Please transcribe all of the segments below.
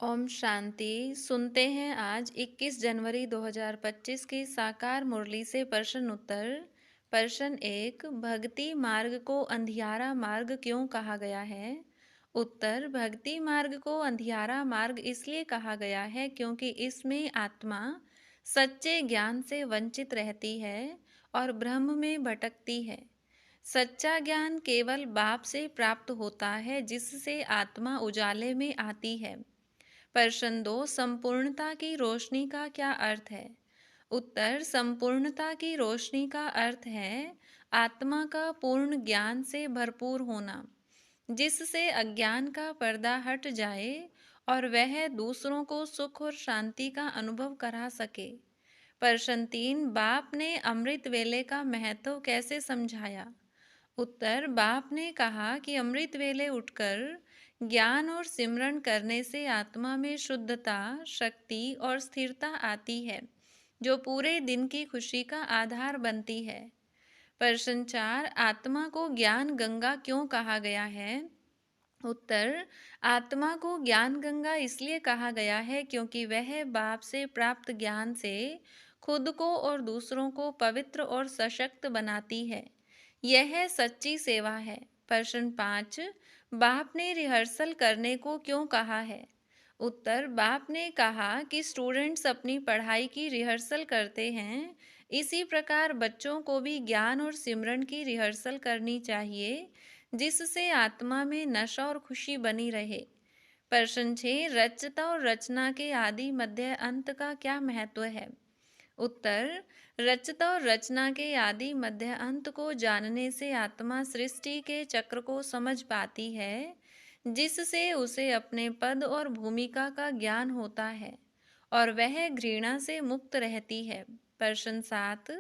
ओम शांति। सुनते हैं आज 21 जनवरी 2025 की साकार मुरली से प्रश्न उत्तर। प्रश्न 1, भक्ति मार्ग को अंधियारा मार्ग क्यों कहा गया है? उत्तर, भक्ति मार्ग को अंधियारा मार्ग इसलिए कहा गया है क्योंकि इसमें आत्मा सच्चे ज्ञान से वंचित रहती है और ब्रह्म में भटकती है। सच्चा ज्ञान केवल बाप से प्राप्त होता है जिससे आत्मा उजाले में आती है। प्रश्न 2, संपूर्णता की रोशनी का क्या अर्थ है? उत्तर, संपूर्णता की रोशनी का अर्थ है आत्मा का पूर्ण ज्ञान से भरपूर होना, जिससे अज्ञान का पर्दा हट जाए और वह दूसरों को सुख और शांति का अनुभव करा सके। प्रश्न 3, बाप ने अमृत वेले का महत्व कैसे समझाया? उत्तर, बाप ने कहा कि अमृत वेले उठकर ज्ञान और सिमरन करने से आत्मा में शुद्धता, शक्ति और स्थिरता आती है, जो पूरे दिन की खुशी का आधार बनती है। प्रश्न 4, आत्मा को ज्ञान गंगा क्यों कहा गया है? उत्तर, आत्मा को ज्ञान गंगा इसलिए कहा गया है क्योंकि वह बाप से प्राप्त ज्ञान से खुद को और दूसरों को पवित्र और सशक्त बनाती है। यह सच्ची सेवा है। प्रश्न 5, बाप ने रिहर्सल करने को क्यों कहा है? उत्तर, बाप ने कहा कि स्टूडेंट्स अपनी पढ़ाई की रिहर्सल करते हैं, इसी प्रकार बच्चों को भी ज्ञान और सिमरन की रिहर्सल करनी चाहिए, जिससे आत्मा में नशा और खुशी बनी रहे। प्रश्न 6, रचता और रचना के आदि मध्य अंत का क्या महत्व है? उत्तर, रचता और रचना के आदि मध्य अंत को जानने से आत्मा सृष्टि के चक्र को समझ पाती है, जिससे उसे अपने पद और भूमिका का ज्ञान होता है और वह घृणा से मुक्त रहती है। प्रश्न 7,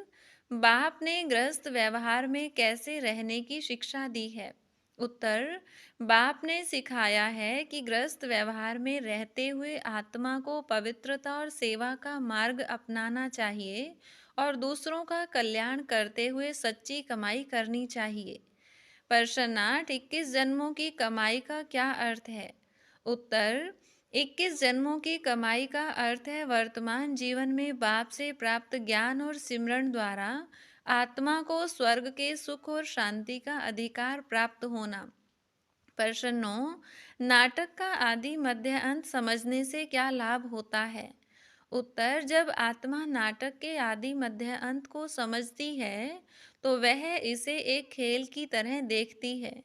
बाप ने गृहस्थ व्यवहार में कैसे रहने की शिक्षा दी है? उत्तर, बाप ने सिखाया है कि गृहस्थ व्यवहार में रहते हुए आत्मा को पवित्रता और सेवा का मार्ग अपनाना चाहिए और दूसरों का कल्याण करते हुए सच्ची कमाई करनी चाहिए। प्रश्न 8, 21 जन्मों की कमाई का क्या अर्थ है? उत्तर, 21 जन्मों की कमाई का अर्थ है वर्तमान जीवन में बाप से प्राप्त ज्ञान और सिमरन द्वारा आत्मा को स्वर्ग के सुख और शांति का अधिकार प्राप्त होना। प्रश्न 9, नाटक का आदि मध्य अंत समझने से क्या लाभ होता है? उत्तर, जब आत्मा नाटक के आदि मध्य अंत को समझती है तो वह इसे एक खेल की तरह देखती है,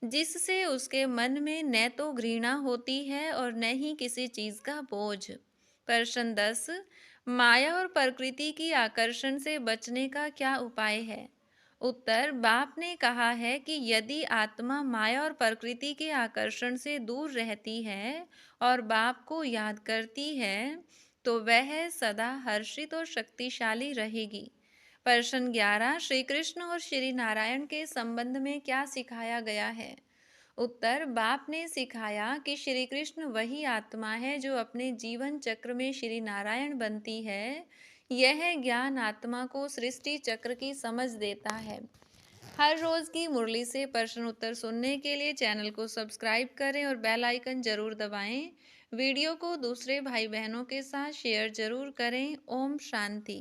जिससे उसके मन में न तो घृणा होती है और न ही किसी चीज का बोझ। प्रश्न 10, माया और प्रकृति की आकर्षण से बचने का क्या उपाय है? उत्तर, बाप ने कहा है कि यदि आत्मा माया और प्रकृति के आकर्षण से दूर रहती है और बाप को याद करती है तो वह सदा हर्षित और शक्तिशाली रहेगी। प्रश्न 11, श्री कृष्ण और श्री नारायण के संबंध में क्या सिखाया गया है? उत्तर, बाप ने सिखाया कि श्री कृष्ण वही आत्मा है जो अपने जीवन चक्र में श्री नारायण बनती है। यह ज्ञान आत्मा को सृष्टि चक्र की समझ देता है। हर रोज की मुरली से प्रश्न उत्तर सुनने के लिए चैनल को सब्सक्राइब करें और बेल आइकन जरूर दबाएं। वीडियो को दूसरे भाई बहनों के साथ शेयर जरूर करें। ओम शांति।